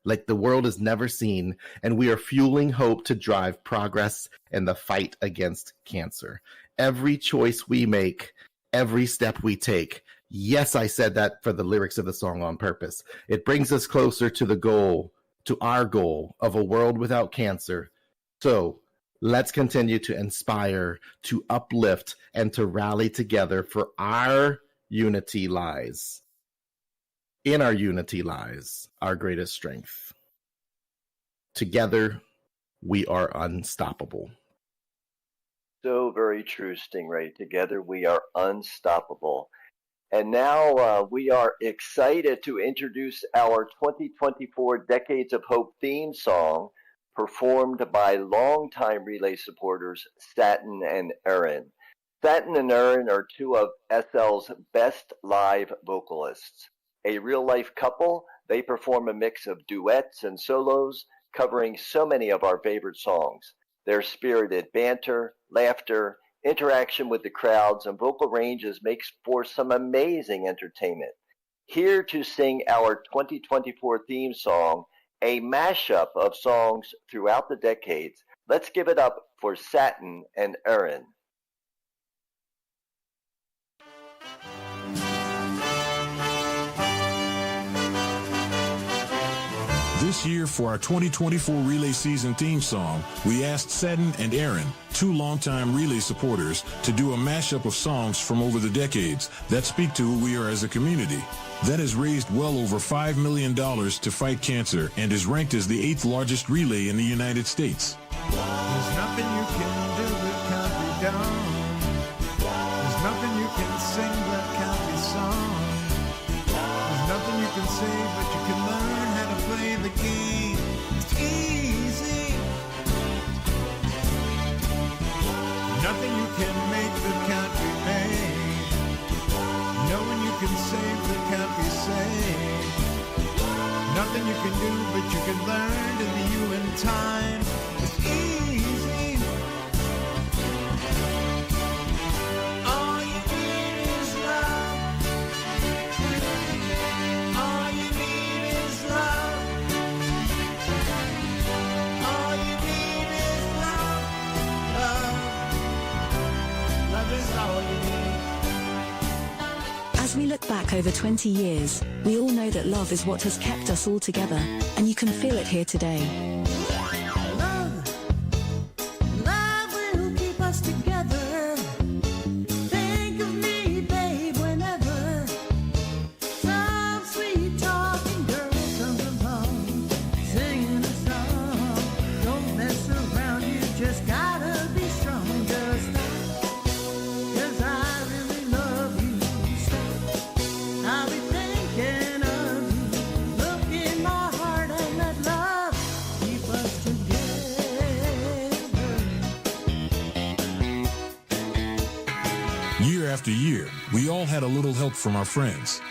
like the world has never seen, and we are fueling hope to drive progress in the fight against cancer. Every choice we make, every step we take. Yes, I said that for the lyrics of the song on purpose. It brings us closer to the goal, to our goal of a world without cancer. So let's continue to inspire, to uplift, and to rally together, for our unity lies. In our unity lies our greatest strength. Together, we are unstoppable. So very true, Stingray. Together, we are unstoppable. And now we are excited to introduce our 2024 Decades of Hope theme song, performed by longtime relay supporters Satin and Erin. Satin and Erin are 2 of SL's best live vocalists. A real-life couple, they perform a mix of duets and solos, covering so many of our favorite songs. Their spirited banter, laughter, interaction with the crowds, and vocal ranges makes for some amazing entertainment. Here to sing our 2024 theme song, a mashup of songs throughout the decades. Let's give it up for Satin and Erin. This year, for our 2024 Relay Season theme song, we asked Satin and Erin, two longtime Relay supporters, to do a mashup of songs from over the decades that speak to who we are as a community. That has raised well over $5 million to fight cancer and is ranked as the 8th largest relay in the United States. There's nothing you can do that can't be done. There's nothing you can sing that can't be sung. There's nothing you can say, but you can learn how to play the game. It's easy. Nothing you can make that can't be made. No one you can save that can't be saved. Nothing you can do, but you can learn to be you in time. It's easy. All you need is love. All you need is love. All you need is love. Love is all you need. As we look back over 20 years, we all know that love is what has kept us all together, and you can feel it here today. Love will keep us together. Think of me, babe, whenever some sweet talking girl comes along, singing a song. Don't mess around, you just gotta be strong. Just stop, 'cause I really love you. Stop, I'll be thinking of you. Look in my heart and let love keep us together. Year after year, we all had a little help from our friends.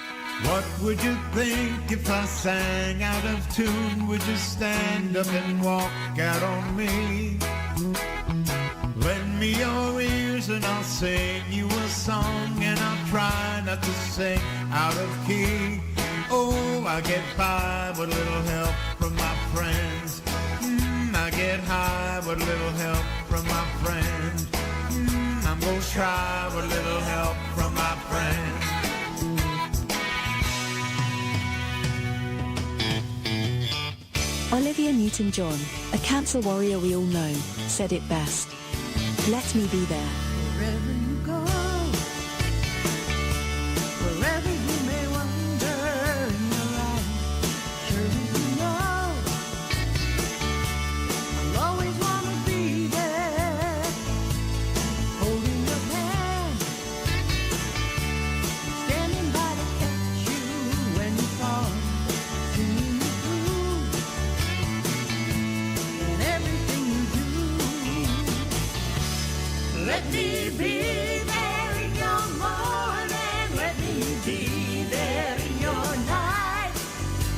What would you think if I sang out of tune? Would you stand up and walk out on me? Lend me your ears and I'll sing you a song, and I'll try not to sing out of key. Oh, I get by with a little help from my friends. I get high with a little help from my friends. I'm gonna try with a little help from my friends. Olivia Newton-John, a cancer warrior we all know, said it best. Let me be there. Wherever you go, wherever you may wander in your life, surely you know I'll always want to be there, holding your hand, standing by to catch you when you fall, seeing you through, and everything you do. Let me be there in your morning. Let me be there in your night.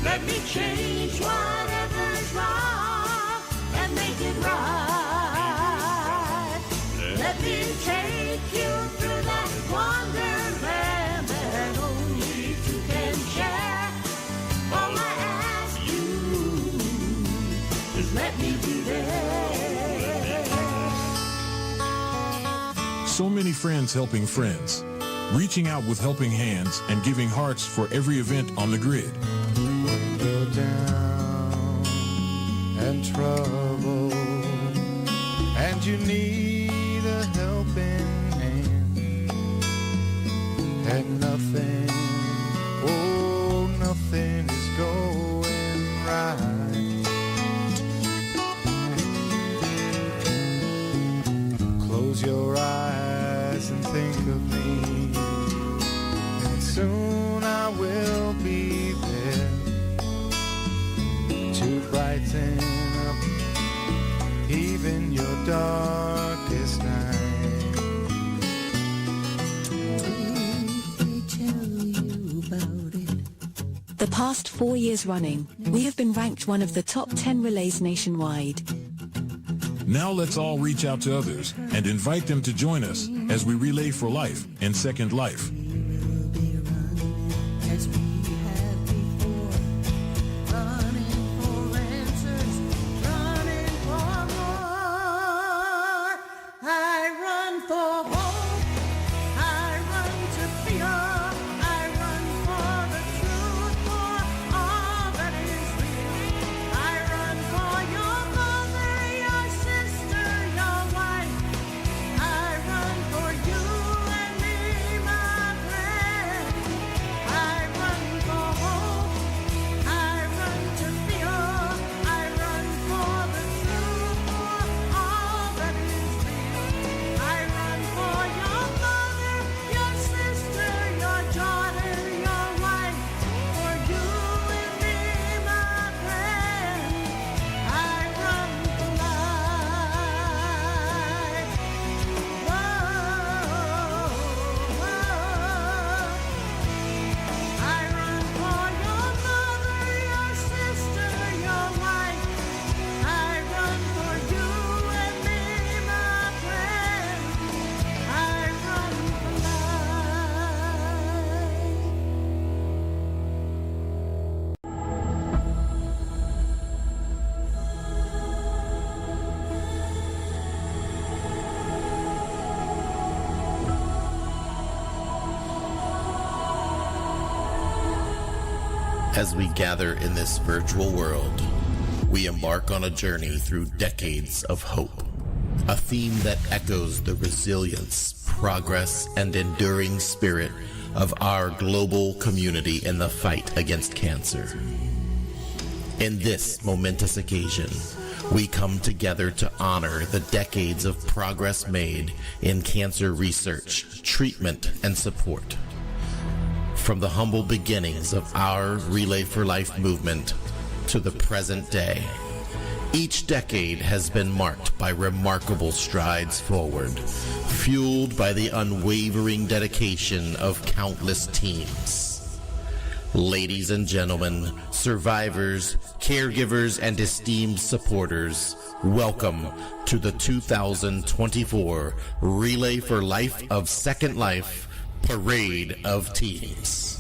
Let me change whatever's wrong and make it right. Let me take you through that wonderland that only two can share. All I ask you is let me be there. So many friends helping friends, reaching out with helping hands and giving hearts for every event on the grid. You're down and trouble, and you need a helping hand, and nothing, oh, nothing is going right. Close your eyes and think of me, and soon I will be there to brighten up even your darkest night. The past 4 years running, we have been ranked one of the top 10 relays nationwide. Now let's all reach out to others and invite them to join us as we relay for life in Second Life. As we have before, running for answers, running for more. I run for hope, I run to fear, I run for the truth, for all that is real. I run for your mother, your sister, your wife. I run for you and me, my friend. I run for hope, I run to fear, I run for the truth, for all that is real. I run for your mother, your sister, your daughter, your wife, for you and me, my friend. I run for life. I run for your mother, your sister, your wife. I run for you and me, my friend. I run for life. As we gather in this virtual world, we embark on a journey through decades of hope, a theme that echoes the resilience, progress, and enduring spirit of our global community in the fight against cancer. In this momentous occasion, we come together to honor the decades of progress made in cancer research, treatment, and support. From the humble beginnings of our Relay for Life movement to the present day, each decade has been marked by remarkable strides forward, fueled by the unwavering dedication of countless teams. Ladies and gentlemen, survivors, caregivers, and esteemed supporters, welcome to the 2024 Relay for Life of Second Life Parade of Teams.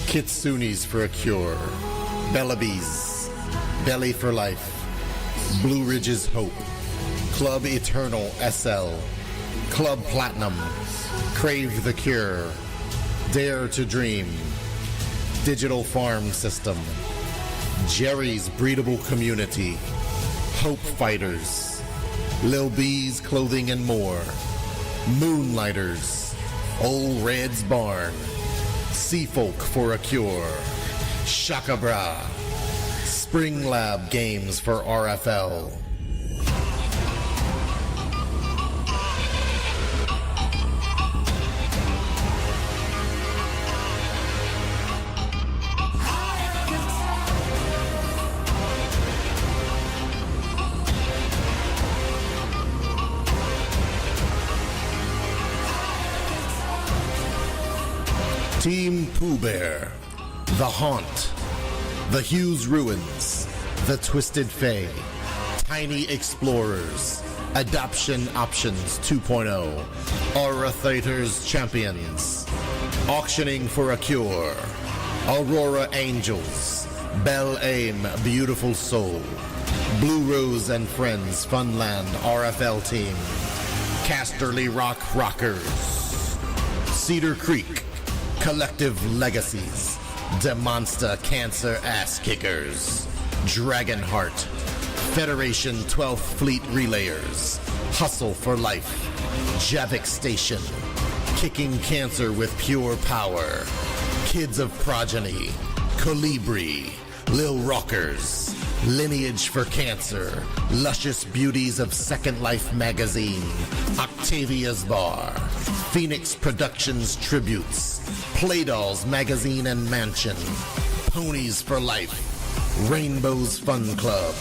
Kitsunis for a Cure, Bellaby's, Belly for Life, Blue Ridge's Hope, Club Eternal SL, Club Platinum, Crave the Cure, Dare to Dream, Digital Farm System, Jerry's Breedable Community, Hope Fighters, Lil B's Clothing and More, Moonlighters, Old Red's Barn, Sea Folk for a Cure, Shaka Bra, Spring Lab Games for RFL. Team Pooh Bear, The Haunt, The Hughes Ruins, The Twisted Fae, Tiny Explorers, Adoption Options 2.0, Aura Theaters Champions, Auctioning for a Cure, Aurora Angels, Belle Aim Beautiful Soul, Blue Rose and Friends Funland RFL Team, Casterly Rock Rockers, Cedar Creek, Collective Legacies, Demonsta Cancer Ass Kickers, Dragonheart, Federation 12th Fleet Relayers, Hustle for Life, Javik Station, Kicking Cancer with Pure Power, Kids of Progeny, Colibri, Lil Rockers, Lineage for Cancer, Luscious Beauties of Second Life Magazine, Octavia's Bar, Phoenix Productions Tributes, Playdolls Magazine and Mansion, Ponies for Life, Rainbows Fun Club,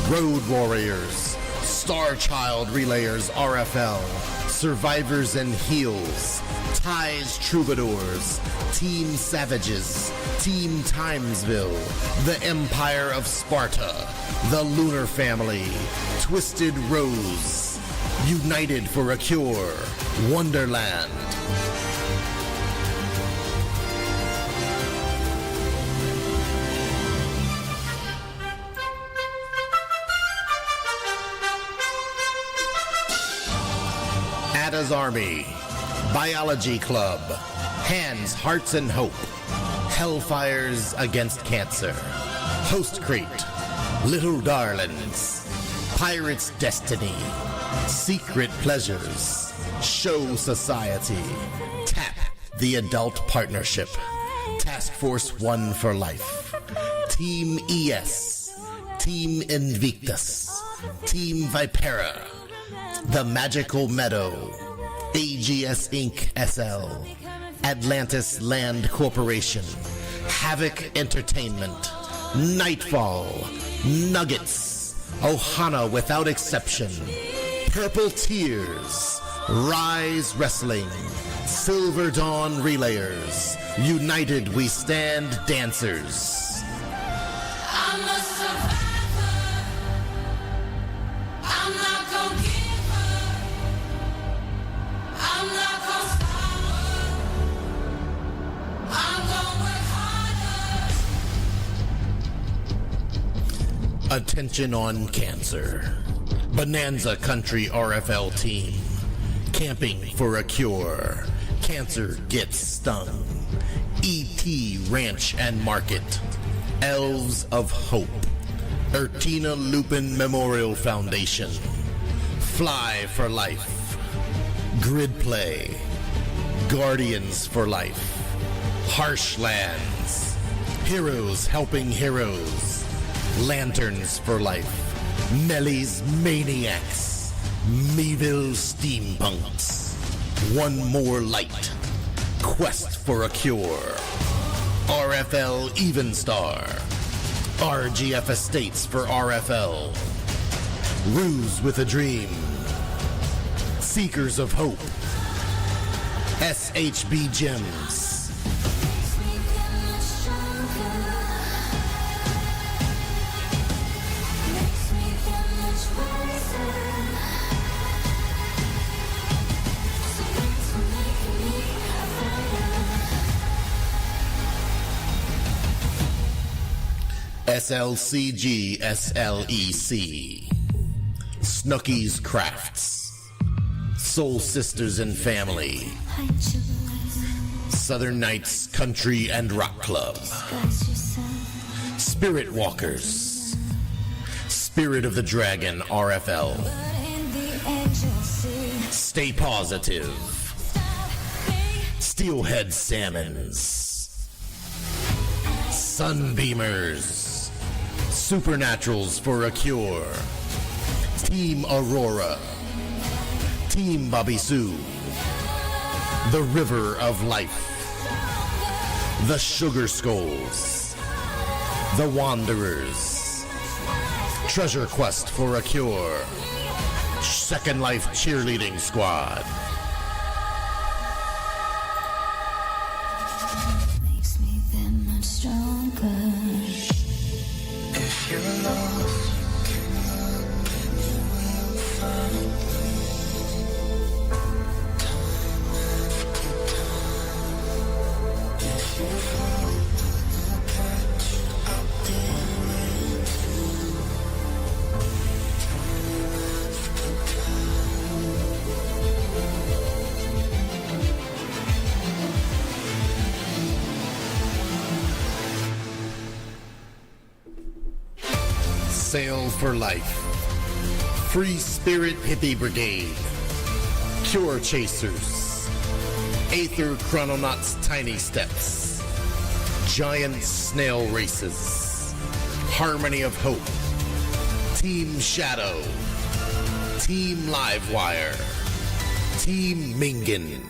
Road Warriors, Star Child Relayers RFL, Survivors and Heels, Ties Troubadours, Team Savages, Team Timesville, The Empire of Sparta, The Lunar Family, Twisted Rose, United for a Cure, Wonderland. Ada's Army, Biology Club, Hands, Hearts, and Hope, Hellfires Against Cancer, Host Crate, Little Darlings, Pirate's Destiny, Secret Pleasures, Show Society, TAP, The Adult Partnership, Task Force 1 for Life, Team ES, Team Invictus, Team Vipera, The Magical Meadow, AGS Inc. SL, Atlantis Land Corporation, Havoc Entertainment, Nightfall, Nuggets, Ohana Without Exception, Purple Tears, Rise Wrestling, Silver Dawn Relayers, United We Stand Dancers. I'm a survivor. I'm not gonna give up. I'm not gonna stop. I'm gonna work harder. Attention on cancer. Bonanza Country RFL team. Camping for a cure. Cancer gets stung. ET Ranch and Market. Elves of Hope. Ertina Lupin Memorial Foundation. Fly for Life. Grid Play. Guardians for Life. Harshlands. Heroes Helping Heroes. Lanterns for Life. Nelly's Maniacs. Meeville Steampunks. One More Light. Quest for a Cure. RFL Evenstar. RGF Estates for RFL. Ruse with a Dream. Seekers of Hope. SHB Gems. SLCG SLEC. Snookies Crafts. Soul Sisters and Family. Southern Nights Country and Rock Club. Spirit Walkers. Spirit of the Dragon RFL. Stay Positive. Steelhead Salmons. Sunbeamers. Supernaturals for a Cure. Team Aurora. Team Bobby Sue. The River of Life. The Sugar Skulls. The Wanderers. Treasure Quest for a Cure. Second Life Cheerleading Squad. Makes me that much stronger. If you're lost, you will find me. Time after time. If you fall, I'll catch you out there with you. Time after Sail for Life. Free Spirit Hippie Brigade. Cure Chasers. Aether Chrononauts Tiny Steps. Giant Snail Races. Harmony of Hope. Team Shadow. Team Livewire. Team Mingen.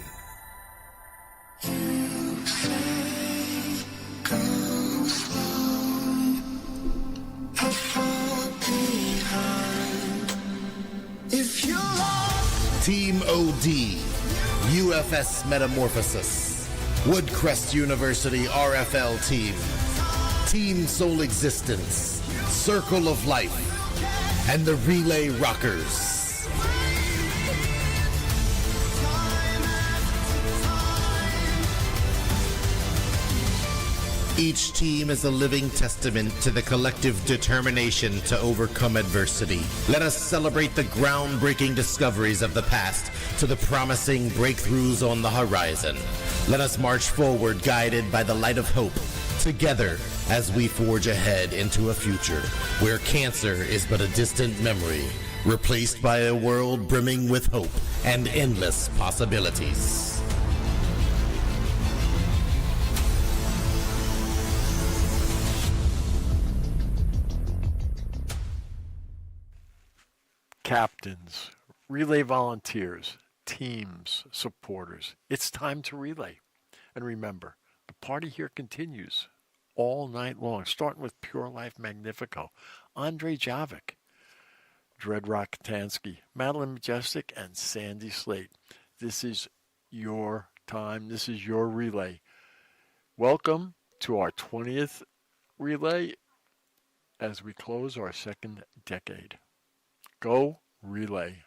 D, UFS Metamorphosis, Woodcrest University RFL Team, Team Soul Existence, Circle of Life, and the Relay Rockers. Each team is a living testament to the collective determination to overcome adversity. Let us celebrate the groundbreaking discoveries of the past to the promising breakthroughs on the horizon. Let us march forward guided by the light of hope, together as we forge ahead into a future where cancer is but a distant memory, replaced by a world brimming with hope and endless possibilities. Captains, relay volunteers, teams, supporters, it's time to relay. And remember, the party here continues all night long, starting with Pure Life Magnifico, Andre Javik, Dreadrock Katansky, Madeline Majestic, and Sandy Slate. This is your time. This is your relay. Welcome to our 20th relay as we close our second decade. Go relay.